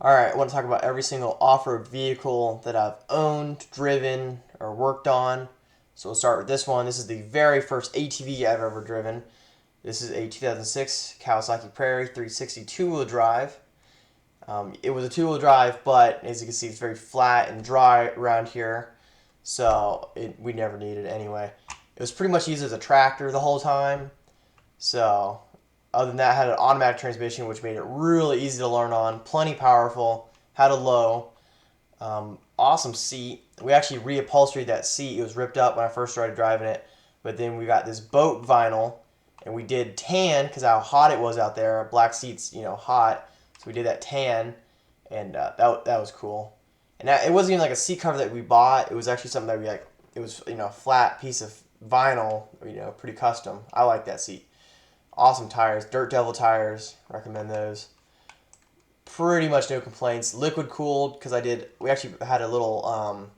Alright, I want to talk about every single off-road vehicle that I've owned, driven, or worked on. So we'll start with this one. This is the very first ATV I've ever driven. This is a 2006 Kawasaki Prairie 360 two-wheel drive. It was a two-wheel drive, but as you can see, it's very flat and dry around here, so we never needed it anyway. It was pretty much used as a tractor the whole time. So other than that, it had an automatic transmission, which made it really easy to learn on. Plenty powerful. Had a low. Awesome seat. We actually reupholstered that seat. It was ripped up when I first started driving it. But then we got this boat vinyl, and we did tan because how hot it was out there. Black seats, hot. So we did that tan, and that was cool. And it wasn't even like a seat cover that we bought. It was actually something that we like. It was a flat piece of vinyl. Pretty custom. I like that seat. Awesome tires, Dirt Devil tires. Recommend those. Pretty much no complaints. Liquid cooled because we actually had a little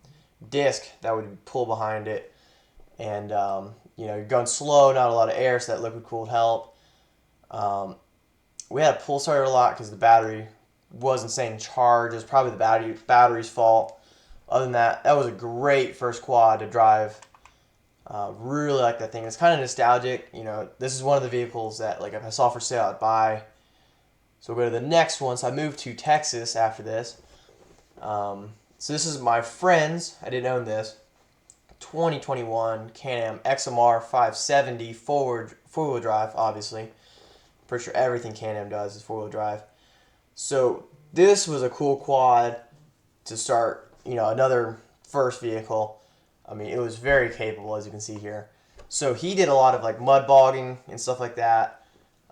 disc that would pull behind it, and you're going slow, not a lot of air, so that liquid cooled helped. We had a pull starter a lot because the battery wasn't staying charged. It was probably the battery's fault. Other than that, that was a great first quad to drive. Really like that thing. It's kind of nostalgic. This is one of the vehicles that, like, if I saw for sale, I'd buy. So we'll go to the next one. So I moved to Texas after this. So this is my friend's. I didn't own this. 2021 Can-Am XMR 570 four-wheel drive, obviously. Pretty sure everything Can-Am does is four-wheel drive. So this was a cool quad to start, another first vehicle. I mean, it was very capable, as you can see here. So he did a lot of like mud bogging and stuff like that.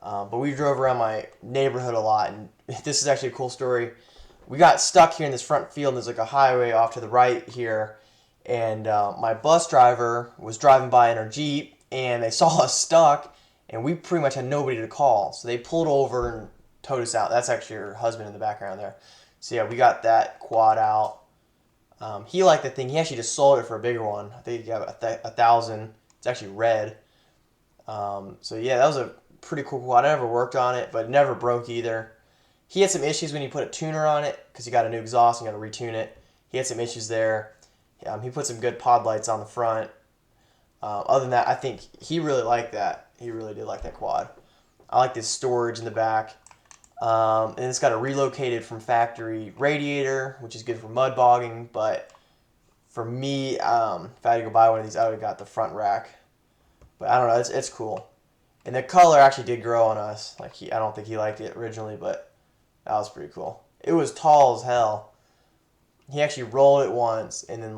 But we drove around my neighborhood a lot, and this is actually a cool story. We got stuck here in this front field, and there's like a highway off to the right here. And my bus driver was driving by in her Jeep, and they saw us stuck, and we pretty much had nobody to call. So they pulled over and towed us out. That's actually her husband in the background there. So yeah, we got that quad out. He liked the thing. He actually just sold it for a bigger one. I think he got 1,000. It's actually red. So yeah, that was a pretty cool quad. I never worked on it, but it never broke either. He had some issues when he put a tuner on it because he got a new exhaust and got to retune it. He had some issues there. He put some good pod lights on the front. Other than that, I think he really liked that. He really did like that quad. I like this storage in the back. And it's got a relocated from factory radiator, which is good for mud bogging. But for me, if I had to go buy one of these, I would have got the front rack. But I don't know, it's cool. And the color actually did grow on us. I don't think he liked it originally, but that was pretty cool. It was tall as hell. He actually rolled it once, and then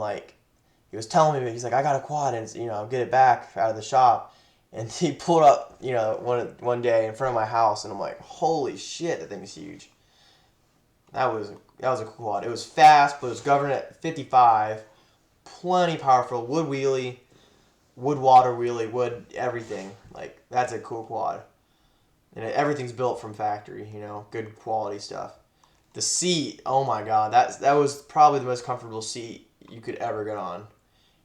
he was telling me, he's like, I got a quad, and get it back out of the shop. And he pulled up, one day in front of my house, and I'm like, holy shit, that thing is huge. That was a cool quad. It was fast, but it was governed at 55. Plenty powerful. Wood wheelie, wood water wheelie, wood everything. That's a cool quad. And everything's built from factory, good quality stuff. The seat, oh my god, that was probably the most comfortable seat you could ever get on.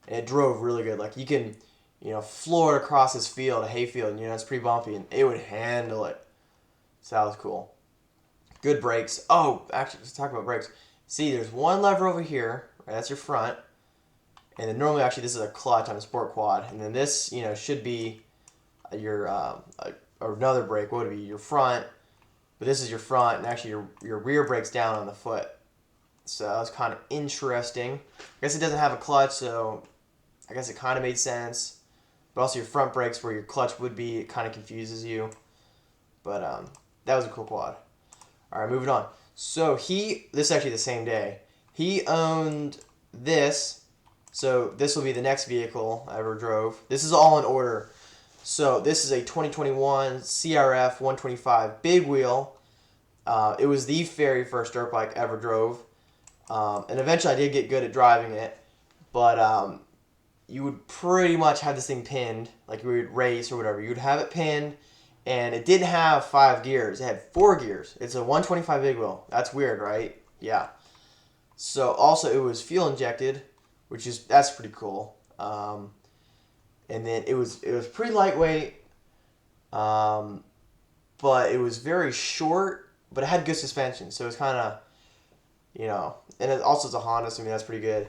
And it drove really good. You can floor it across this field, a hayfield, and it's pretty bumpy, and it would handle it. So that was cool. Good brakes. Oh, actually, let's talk about brakes. See, there's one lever over here, right? That's your front. And then normally, actually, this is a clutch on a sport quad. And then this, should be your, or another brake. What would it be? Your front. But this is your front, and actually your rear brake's down on the foot. So that was kind of interesting. I guess it doesn't have a clutch, so I guess it kind of made sense. But also your front brake's where your clutch would be. It kind of confuses you. But that was a cool quad. All right, moving on. So this is actually the same day. He owned this. So this will be the next vehicle I ever drove. This is all in order. So this is a 2021 CRF 125 big wheel. It was the very first dirt bike I ever drove. And eventually I did get good at driving it. But you would pretty much have this thing pinned, like you would race or whatever. You would have it pinned, and it didn't have 5 gears. It had 4 gears. It's a 125 big wheel. That's weird, right? Yeah. So also it was fuel injected, that's pretty cool. And then it was pretty lightweight, but it was very short, but it had good suspension. So it was kind of you know, and it also it's a Honda, so I mean that's pretty good.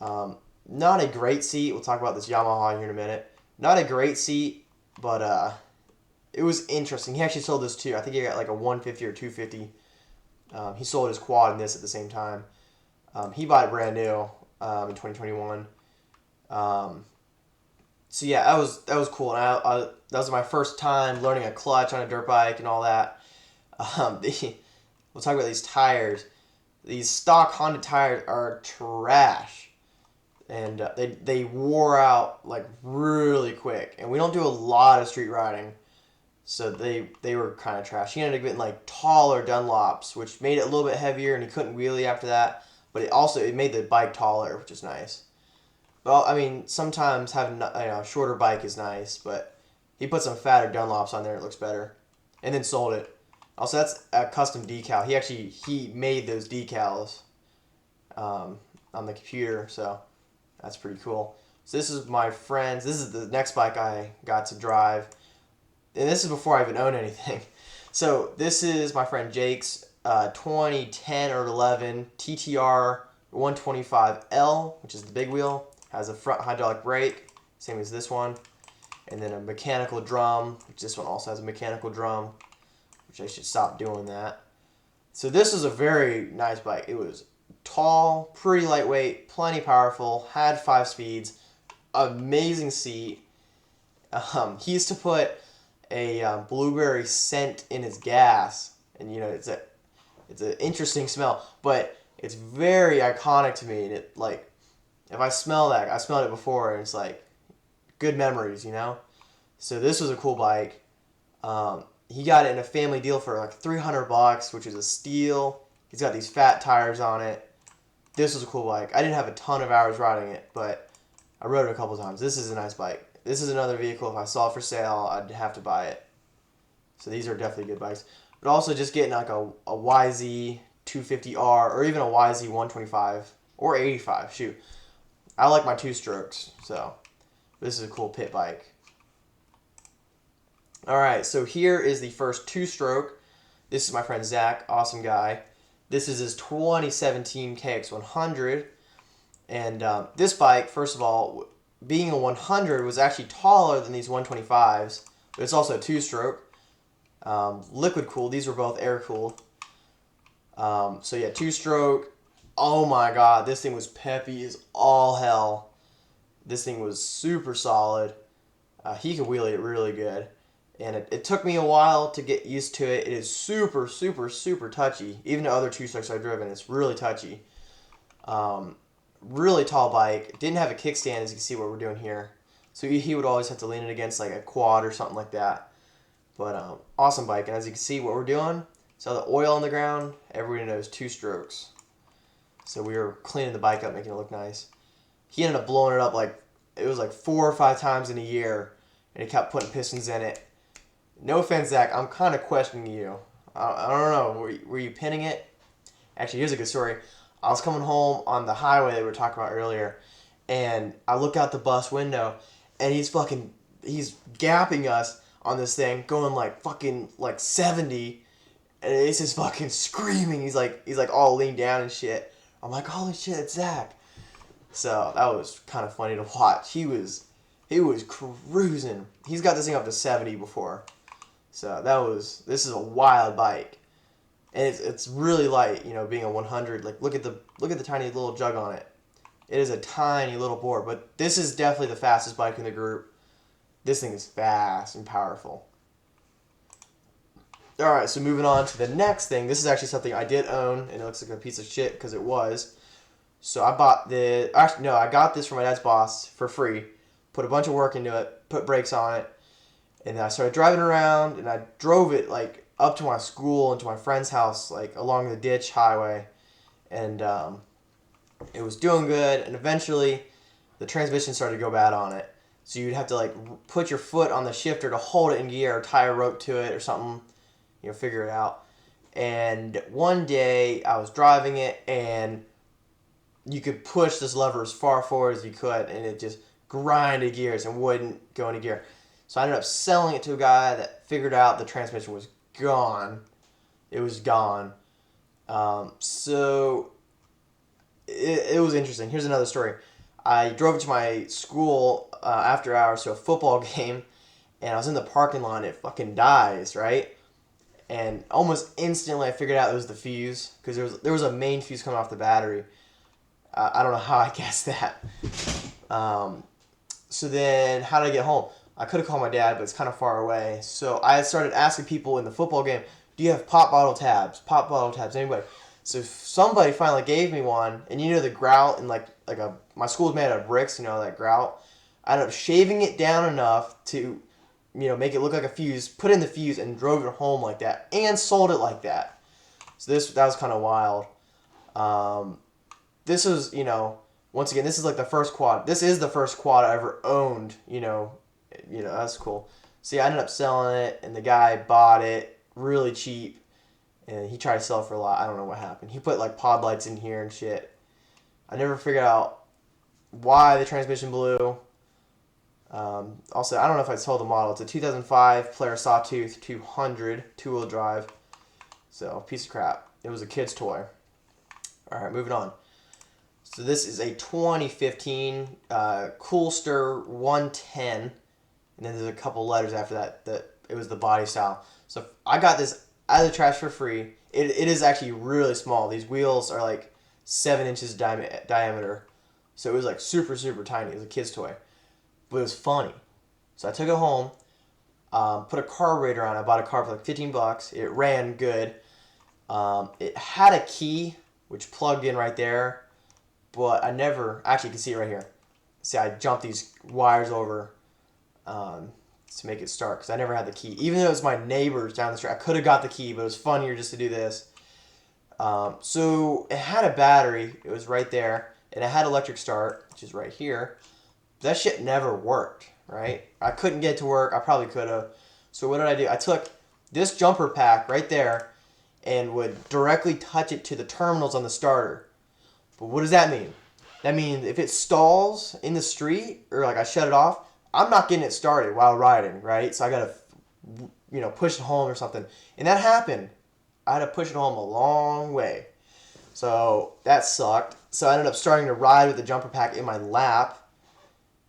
Not a great seat. We'll talk about this Yamaha here in a minute. Not a great seat, but it was interesting. He actually sold this too. I think he got like a 150 or 250. He sold his quad and this at the same time. He bought it brand new in 2021. So yeah, that was cool. And that was my first time learning a clutch on a dirt bike and all that. We'll talk about these tires. These stock Honda tires are trash, and they wore out like really quick. And we don't do a lot of street riding, so they were kind of trash. He ended up getting like taller Dunlops, which made it a little bit heavier, and he couldn't wheelie after that. But it made the bike taller, which is nice. Well, I mean, sometimes having a shorter bike is nice, but he put some fatter Dunlops on there. It looks better, and then sold it. Also, that's a custom decal. He made those decals on the computer, so that's pretty cool. So this is my friend's. This is the next bike I got to drive, and this is before I even owned anything. So this is my friend Jake's 2010 or 11 TTR 125L, which is the big wheel. Has a front hydraulic brake, same as this one, and then a mechanical drum, which this one also has a mechanical drum, which I should stop doing that. So this was a very nice bike. It was tall, pretty lightweight, plenty powerful, had 5 speeds, amazing seat. He used to put a blueberry scent in his gas, and you know it's an interesting smell, but it's very iconic to me. And it like if I smell that, I smelled it before, and it's like good memories, you know. So this was a cool bike. He got it in a family deal for like $300, which is a steal. He's got these fat tires on it. This was a cool bike. I didn't have a ton of hours riding it, but I rode it a couple times. This is a nice bike. This is another vehicle. If I saw it for sale, I'd have to buy it. So these are definitely good bikes. But also just getting like a YZ 250R or even a YZ 125 or 85. Shoot. I like my 2-strokes, so this is a cool pit bike. Alright, so here is the first 2-stroke. This is my friend Zach, awesome guy. This is his 2017 KX100. And this bike, first of all, being a 100 was actually taller than these 125s, but it's also a 2-stroke. Liquid cooled, these were both air cooled. So yeah, 2-stroke. Oh my god, this thing was peppy as all hell. This thing was super solid. He could wheelie it really good. And it took me a while to get used to it. It is super, super, super touchy. Even the other 2-strokes I've driven, it's really touchy. Really tall bike. Didn't have a kickstand, as you can see what we're doing here. So he would always have to lean it against like a quad or something like that. But awesome bike. And as you can see what we're doing, so the oil on the ground, everybody knows 2-strokes. So we were cleaning the bike up, making it look nice. He ended up blowing it up like, it was like 4 or 5 times in a year. And he kept putting pistons in it. No offense, Zach, I'm kind of questioning you. I don't know, were you pinning it? Actually, here's a good story. I was coming home on the highway that we were talking about earlier, and I look out the bus window, and he's gapping us on this thing, going like fucking like 70, and it's just fucking screaming. He's like all leaned down and shit. I'm like, holy shit, it's Zach. So that was kind of funny to watch. He was cruising. He's got this thing up to 70 before. So this is a wild bike. And it's really light, you know, being a 100. Like look at the tiny little jug on it. It is a tiny little board, but this is definitely the fastest bike in the group. This thing is fast and powerful. All right, so moving on to the next thing. This is actually something I did own, and it looks like a piece of shit because it was. So I got this from my dad's boss for free. Put a bunch of work into it, put brakes on it, and then I started driving around, and I drove it like up to my school and to my friend's house, like along the ditch highway, and it was doing good. And eventually, the transmission started to go bad on it. So you'd have to like put your foot on the shifter to hold it in gear, or tie a rope to it or something, you know, figure it out. And one day I was driving it, and you could push this lever as far forward as you could, and it just grinded gears and wouldn't go into gear. So I ended up selling it to a guy that figured out the transmission was gone. It was gone. So it was interesting. Here's another story. I drove to my school after hours to a football game, and I was in the parking lot, and it fucking dies, right? And almost instantly I figured out it was the fuse, because there was a main fuse coming off the battery. I don't know how I guessed that. Um, so then, how did I get home? I could have called my dad, but it's kind of far away. So I started asking people in the football game, "Do you have pop bottle tabs? Pop bottle tabs? Anybody?" So somebody finally gave me one, and you know the grout and like a my school's made out of bricks, you know that grout. I ended up shaving it down enough to, make it look like a fuse. Put in the fuse and drove it home like that, and sold it like that. So that was kind of wild. Um, this was, once again, this is like the first quad. This is the first quad I ever owned. That's cool. See, I ended up selling it, and the guy bought it really cheap, and he tried to sell it for a lot. I don't know what happened. He put like pod lights in here and shit. I never figured out why the transmission blew. Also, I don't know if I told the model. It's a 2005 Polaris Sawtooth 200 two-wheel drive. So, piece of crap. It was a kid's toy. All right, moving on. So this is a 2015 Coolster 110, and then there's a couple letters after that it was the body style. So I got this out of the trash for free. It is actually really small. These wheels are like 7 inches diameter, so it was like super super tiny. It was a kid's toy, but it was funny. So I took it home, put a carburetor on. I bought a car for like $15. It ran good. It had a key which plugged in right there, but I never actually, you can see it right here. See, I jumped these wires over to make it start because I never had the key. Even though it was my neighbors down the street, I could have got the key, but it was funnier just to do this. So it had a battery. It was right there, and it had electric start, which is right here. That shit never worked, right? I couldn't get it to work. I probably could have. So what did I do? I took this jumper pack right there and would directly touch it to the terminals on the starter. But what does that mean? That means if it stalls in the street or like I shut it off, I'm not getting it started while riding, right? So I gotta, push it home or something. And that happened. I had to push it home a long way. So that sucked. So I ended up starting to ride with the jumper pack in my lap,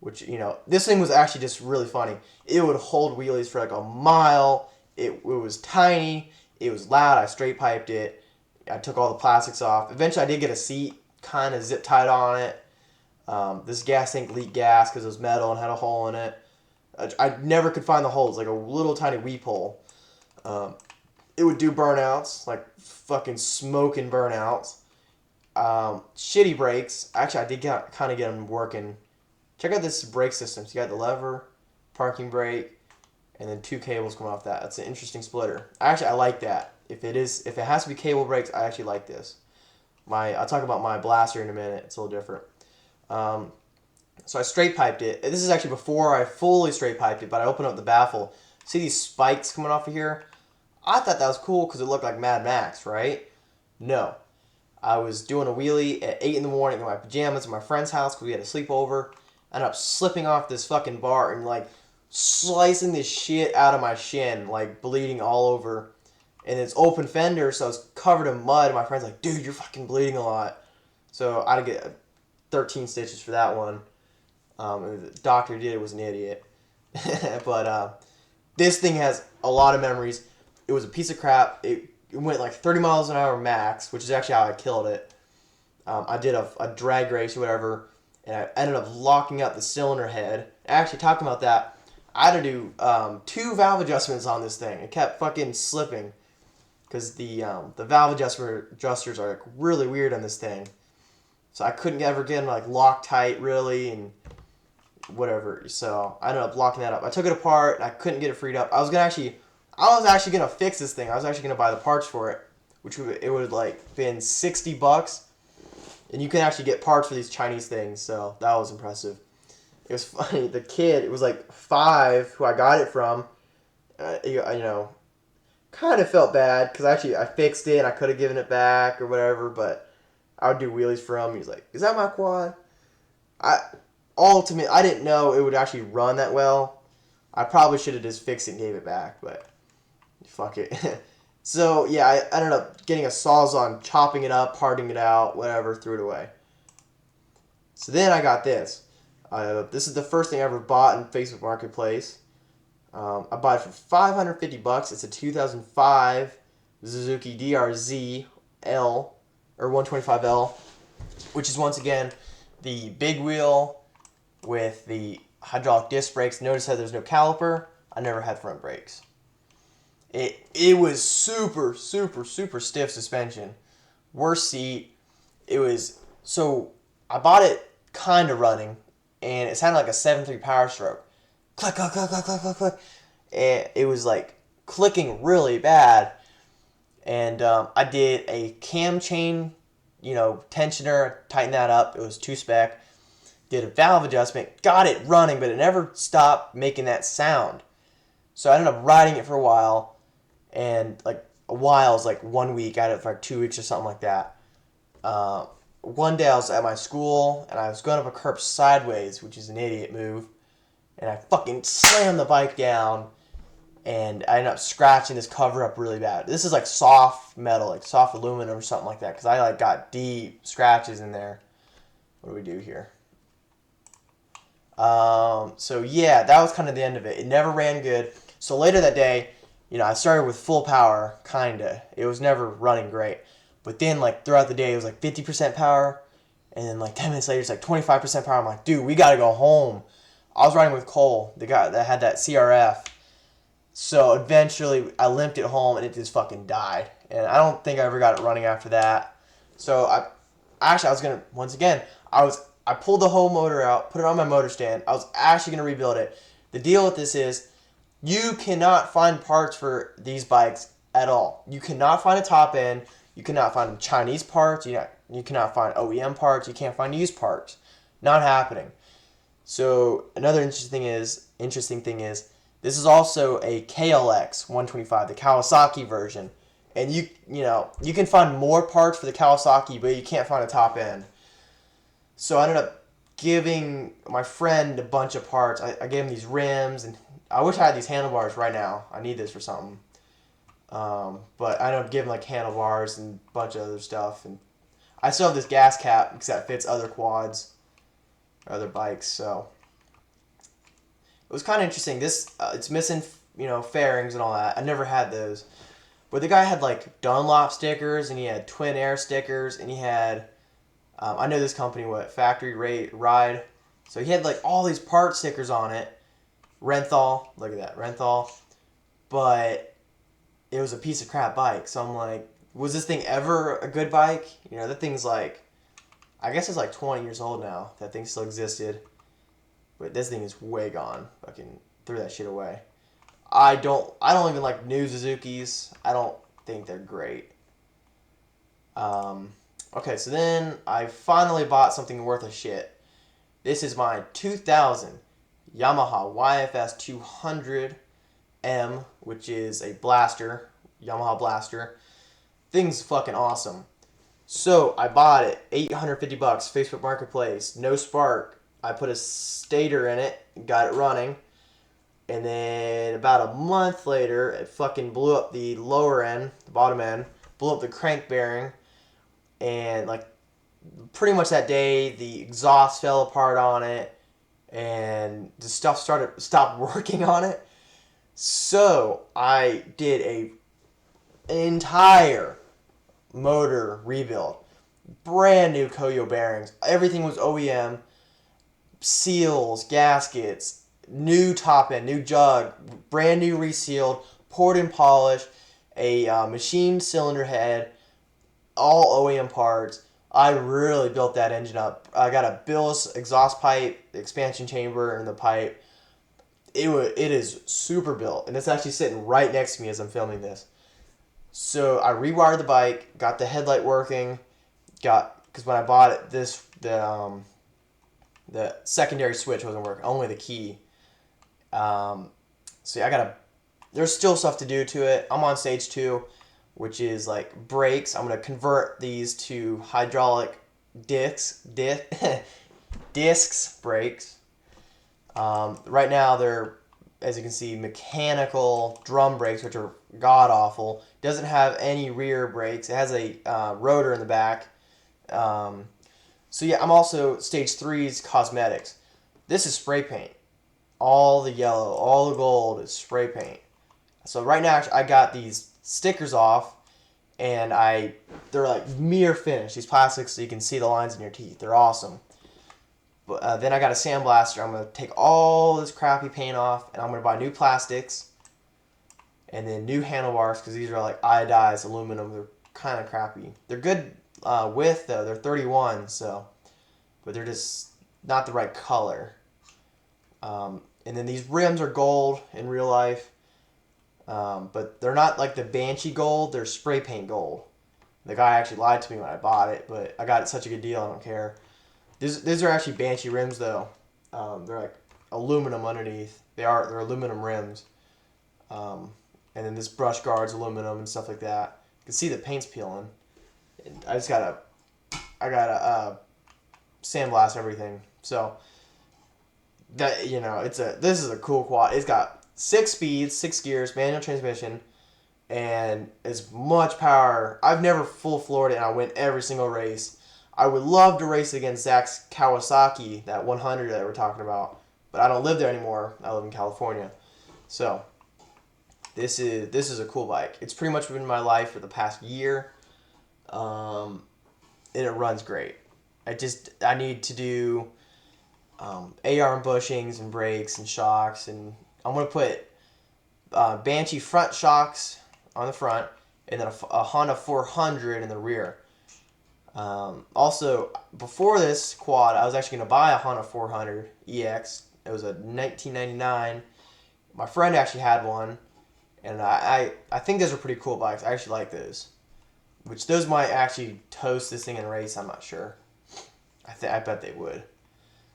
which, this thing was actually just really funny. It would hold wheelies for like a mile. It was tiny. It was loud. I straight piped it. I took all the plastics off. Eventually, I did get a seat, kind of zip tied on it. This gas tank leaked gas because it was metal and had a hole in it. I never could find the hole. It was like a little tiny weep hole. It would do burnouts, like fucking smoking burnouts. Shitty brakes. Actually, I did kind of get them working. Check out this brake system. So you got the lever, parking brake, and then 2 cables come off that. That's an interesting splitter. Actually, I like that. If it has to be cable brakes, I actually like this. I'll talk about my blaster in a minute. It's a little different. So I straight piped it. This is actually before I fully straight piped it, but I opened up the baffle. See these spikes coming off of here? I thought that was cool because it looked like Mad Max, right? No. I was doing a wheelie at 8 in the morning in my pajamas at my friend's house because we had a sleepover. I ended up slipping off this fucking bar and like slicing this shit out of my shin, like bleeding all over. And it's open fender, so it's covered in mud. My friend's like, "Dude, you're fucking bleeding a lot." So I had to get 13 stitches for that one. The doctor who did it was an idiot. But this thing has a lot of memories. It was a piece of crap. It went like 30 miles an hour max, which is actually how I killed it. I did a drag race or whatever, and I ended up locking up the cylinder head. Actually, talking about that, I had to do 2 valve adjustments on this thing. It kept fucking slipping because the valve adjusters are like really weird on this thing. So I couldn't ever get them like locked tight really and whatever. So I ended up locking that up. I took it apart and I couldn't get it freed up. I was actually gonna fix this thing. I was actually gonna buy the parts for it, which it would like been $60, and you can actually get parts for these Chinese things. So that was impressive. It was funny. The kid, it was like 5 who I got it from. Kind of felt bad because I fixed it and I could have given it back or whatever, but I would do wheelies for him. He's like, "Is that my quad?" I didn't know it would actually run that well. I probably should have just fixed it and gave it back, but fuck it. So yeah, I ended up getting a Sawzall, chopping it up, parting it out, whatever, threw it away. So then I got this. This is the first thing I ever bought in Facebook Marketplace. I bought it for $550. It's a 2005 Suzuki DRZ L or 125L, which is once again the big wheel with the hydraulic disc brakes. Notice how there's no caliper. I never had front brakes. It was super stiff suspension. Worst seat. It was so I bought it kind of running, and it sounded like a 7.3 Power Stroke. Click click click click click click click. And it was like clicking really bad. And I did a cam chain, tensioner, tightened that up. It was 2-spec. Did a valve adjustment, got it running, but it never stopped making that sound. So I ended up riding it for a while, and like a while is like 1 week. I had it for like 2 weeks or something like that. One day I was at my school, and I was going up a curb sideways, which is an idiot move, and I fucking slammed the bike down, and I ended up scratching this cover up really bad. This is like soft metal, like soft aluminum or something like that, because I like got deep scratches in there. What do we do here? So yeah, that was kind of the end of it. It never ran good. So later that day, I started with full power, kinda. It was never running great. But then like throughout the day, it was like 50% power. And then like 10 minutes later, it's like 25% power. I'm like, dude, we gotta go home. I was riding with Cole, the guy that had that CRF. So eventually I limped it home and it just fucking died. And I don't think I ever got it running after that. So I was gonna, once again, I pulled the whole motor out, put it on my motor stand. I was actually gonna rebuild it. The deal with this is you cannot find parts for these bikes at all. You cannot find a top end. You cannot find Chinese parts. You cannot find OEM parts. You can't find used parts. Not happening. So another interesting thing is this is also a KLX 125, the Kawasaki version, and you can find more parts for the Kawasaki, but you can't find a top end. So I ended up giving my friend a bunch of parts. I gave him these rims, and I wish I had these handlebars right now. I need this for something. But I ended up giving like handlebars and a bunch of other stuff, and I still have this gas cap because that fits other quads, or other bikes. So it was kind of interesting. This it's missing fairings and all that. I never had those, but the guy had like Dunlop stickers, and he had Twin Air stickers, and he had I know this company, Factory Ride. So he had like all these part stickers on it. Renthal, look at that, Renthal. But it was a piece of crap bike. So I'm like, was this thing ever a good bike? That thing's like, I guess it's like 20 years old now. That thing still existed. But this thing is way gone. Fucking threw that shit away. I don't even like new Suzukis. I don't think they're great. Okay, so then I finally bought something worth a shit. This is my 2000 Yamaha YFS 200M, which is a blaster, Yamaha blaster. Thing's fucking awesome. So I bought it, $850, Facebook Marketplace, no spark. I put a stator in it, got it running, and then about a month later, it fucking blew up the lower end, the bottom end, blew up the crank bearing. And like pretty much that day, the exhaust fell apart on it, and the stuff stopped working on it. So I did an entire motor rebuild, brand new Koyo bearings. Everything was OEM, seals, gaskets, new top end, new jug, brand new resealed, poured and polished, a machined cylinder head. All OEM parts. I really built that engine up. I got a Billis exhaust pipe, the expansion chamber, and the pipe. It is super built, and it's actually sitting right next to me as I'm filming this. So I rewired the bike, got the headlight working, because when I bought it, the secondary switch wasn't working, only the key. So yeah, there's still stuff to do to it. I'm on stage 2. Which is like brakes. I'm going to convert these to hydraulic discs brakes. Right now they're, as you can see, mechanical drum brakes, which are god awful. Doesn't have any rear brakes. It has a rotor in the back. So yeah, I'm also stage 3's cosmetics. This is spray paint. All the yellow, all the gold is spray paint. So right now, actually, I got these stickers off, and they're like mirror finish. These plastics, so you can see the lines in your teeth. They're awesome. But then I got a sandblaster. I'm gonna take all this crappy paint off, and I'm gonna buy new plastics, and then new handlebars because these are like iodized aluminum. They're kind of crappy. They're good width though. They're 31, so, but they're just not the right color. And then these rims are gold in real life, but they're not like the Banshee gold. They're spray paint gold. The guy actually lied to me when I bought it, but I got it such a good deal. I don't care. These are actually Banshee rims though. They're like aluminum underneath. They're aluminum rims. And then this brush guard's aluminum and stuff like that. You can see the paint's peeling. And I gotta sandblast everything. So that, this is a cool quad. It's got 6 speeds, 6 gears, manual transmission, and as much power. I've never full floored it, and I win every single race. I would love to race against Zach's Kawasaki, that 100 that we're talking about, but I don't live there anymore. I live in California. So this is a cool bike. It's pretty much been my life for the past year, and it runs great. I need to do AR bushings and brakes and shocks, and I'm going to put Banshee front shocks on the front, and then a Honda 400 in the rear. Also, before this quad, I was actually going to buy a Honda 400 EX. It was a 1999. My friend actually had one, and I think those are pretty cool bikes. I actually like those. Those might actually toast this thing in a race, I'm not sure. I bet they would.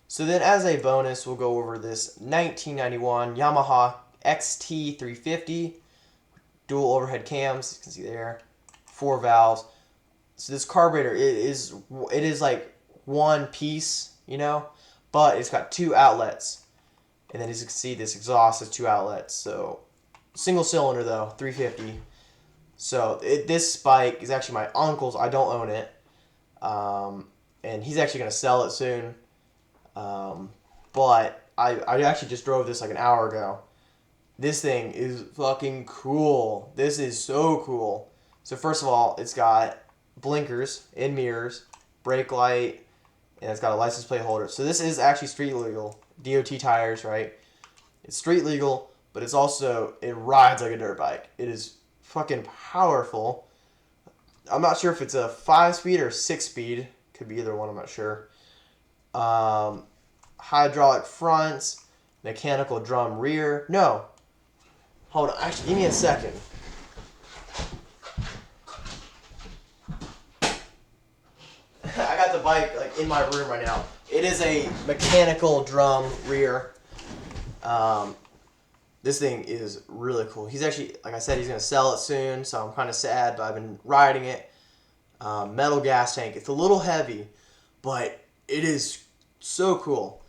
So then as a bonus, we'll go over this 1991 Yamaha XT350. Dual overhead cams, you can see there. 4 valves. So this carburetor, it is like one piece, but it's got 2 outlets. And then as you can see, this exhaust has 2 outlets. So single cylinder though, 350. So this bike is actually my uncle's. I don't own it. And he's actually going to sell it soon. But I actually just drove this like an hour ago. This thing is fucking cool. This is so cool. So first of all, it's got blinkers and mirrors, brake light, and it's got a license plate holder. So this is actually street legal. DOT tires, right? It's street legal, but it rides like a dirt bike. It is fucking powerful. I'm not sure if it's a 5-speed or 6-speed. Could be either one, I'm not sure. Hydraulic fronts, mechanical drum rear. No. Hold on. Actually, give me a second. I got the bike like in my room right now. It is a mechanical drum rear. This thing is really cool. He's actually, like I said, he's going to sell it soon, so I'm kind of sad, but I've been riding it. Metal gas tank. It's a little heavy, but it is so cool.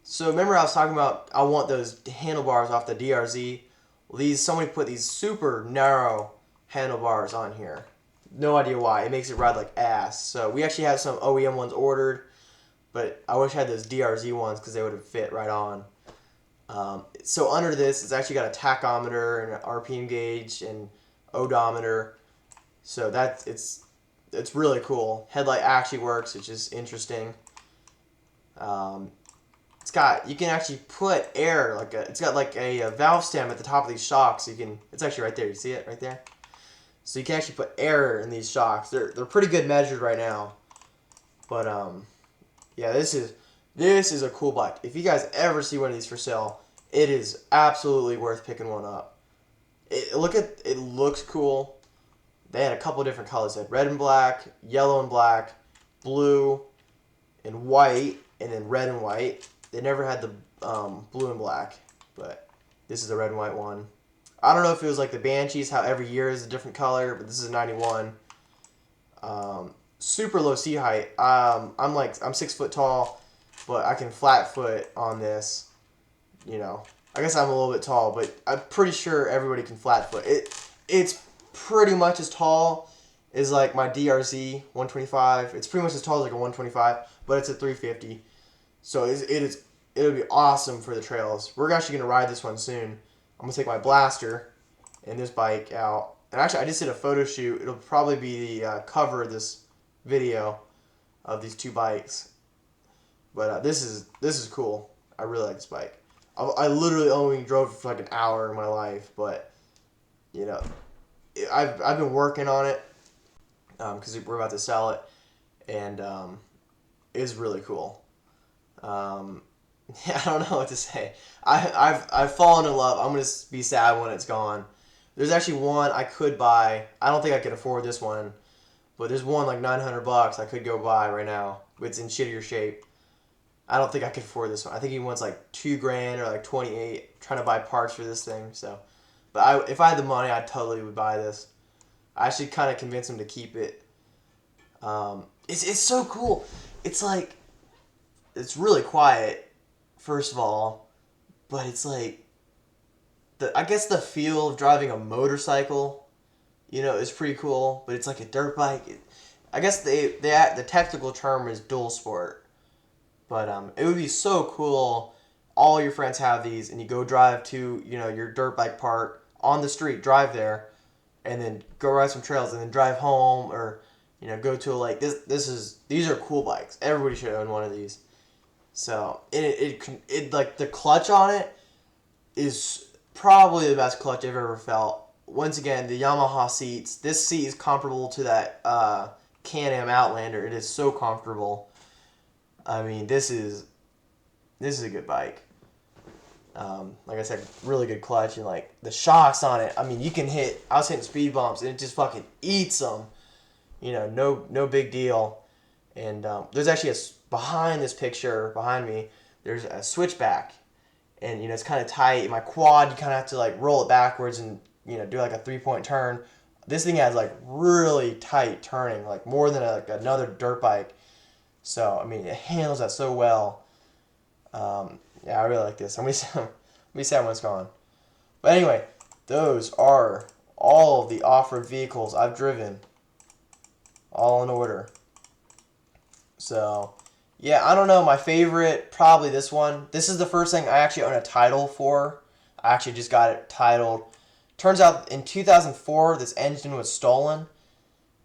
So remember I was talking about I want those handlebars off the DRZ. Well, somebody put these super narrow handlebars on here. No idea why. It makes it ride like ass. So we actually have some OEM ones ordered, but I wish I had those DRZ ones because they would have fit right on. So under this, it's actually got a tachometer and an RPM gauge and odometer. So it's really cool. Headlight actually works, which is interesting. You can actually put air, it's got like a valve stem at the top of these shocks. It's actually right there. You see it right there? So you can actually put air in these shocks. They're pretty good measured right now. But yeah, this is a cool bike. If you guys ever see one of these for sale, it is absolutely worth picking one up. It looks cool. They had a couple different colors. They had red and black, yellow and black, blue and white, and then red and white. They never had the blue and black, but this is the red and white one. I don't know if it was like the Banshees, how every year is a different color, but this is a 91. Super low seat height. I'm 6 foot tall, but I can flat foot on this. I guess I'm a little bit tall, but I'm pretty sure everybody can flat foot. It's pretty much as tall as like my DRZ 125. It's pretty much as tall as like a 125, but it's a 350. So it'll be awesome for the trails. We're actually gonna ride this one soon. I'm gonna take my blaster and this bike out. And actually, I just did a photo shoot. It'll probably be the cover of this video of these two bikes. But this is cool. I really like this bike. I literally only drove for like an hour in my life, but you know, I've been working on it because we're about to sell it, and it's really cool. Yeah, I don't know what to say. I've fallen in love. I'm gonna be sad when it's gone. There's actually one I could buy. I don't think I could afford this one, but there's one like $900 I could go buy right now. It's in shittier shape. I don't think I could afford this one. I think he wants like $2,000 or like 28. Trying to buy parts for this thing. So, but if I had the money, I totally would buy this. I actually kind of convinced him to keep it. It's so cool. It's like it's really quiet, first of all, but it's like I guess the feel of driving a motorcycle, is pretty cool. But it's like a dirt bike. I guess the technical term is dual sport. But it would be so cool. All your friends have these, and you go drive to your dirt bike park on the street, drive there, and then go ride some trails, and then drive home, or go to a lake. These are cool bikes. Everybody should own one of these. So it like the clutch on it is probably the best clutch I've ever felt. Once again, the Yamaha seats. This seat is comparable to that Can-Am Outlander. It is so comfortable. I mean, this is a good bike. Like I said, really good clutch, and like the shocks on it. I mean, you can hit. I was hitting speed bumps, and it just fucking eats them. No big deal. And there's actually behind this picture behind me. There's a switchback, and it's kind of tight. My quad, you kind of have to like roll it backwards and do like a 3-point turn. This thing has like really tight turning, like more than another dirt bike. So, I mean, it handles that so well. Yeah, I really like this. I'm going to be sad when it's gone. But anyway, those are all of the off-road vehicles I've driven. All in order. So, yeah, I don't know. My favorite, probably this one. This is the first thing I actually own a title for. I actually just got it titled. Turns out in 2004, this engine was stolen.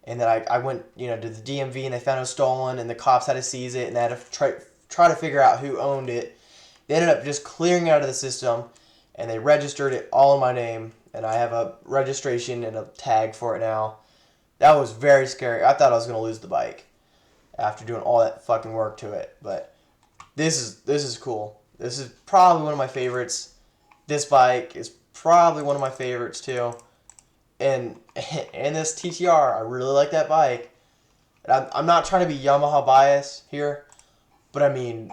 And then I went, to the DMV, and they found it was stolen, and the cops had to seize it, and they had to try to figure out who owned it. They ended up just clearing it out of the system, and they registered it all in my name, and I have a registration and a tag for it now. That was very scary. I thought I was going to lose the bike after doing all that fucking work to it, but this is cool. This is probably one of my favorites. This bike is probably one of my favorites too. And this TTR, I really like that bike. And I'm not trying to be Yamaha biased here, but I mean,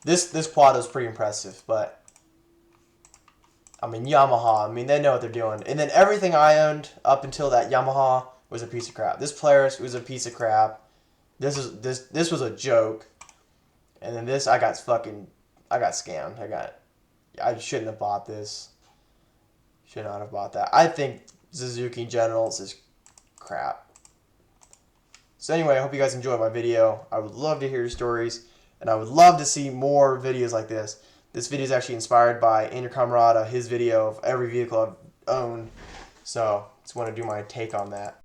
this quad is pretty impressive. But I mean, Yamaha, they know what they're doing. And then everything I owned up until that Yamaha was a piece of crap. This Polaris was a piece of crap. This was a joke. And then this, I got scammed. I shouldn't have bought this. Should not have bought that. I think Suzuki Generals is crap. So anyway, I hope you guys enjoyed my video. I would love to hear your stories, and I would love to see more videos like this. This video is actually inspired by Andrew Camarada, his video of every vehicle I've owned. So just want to do my take on that.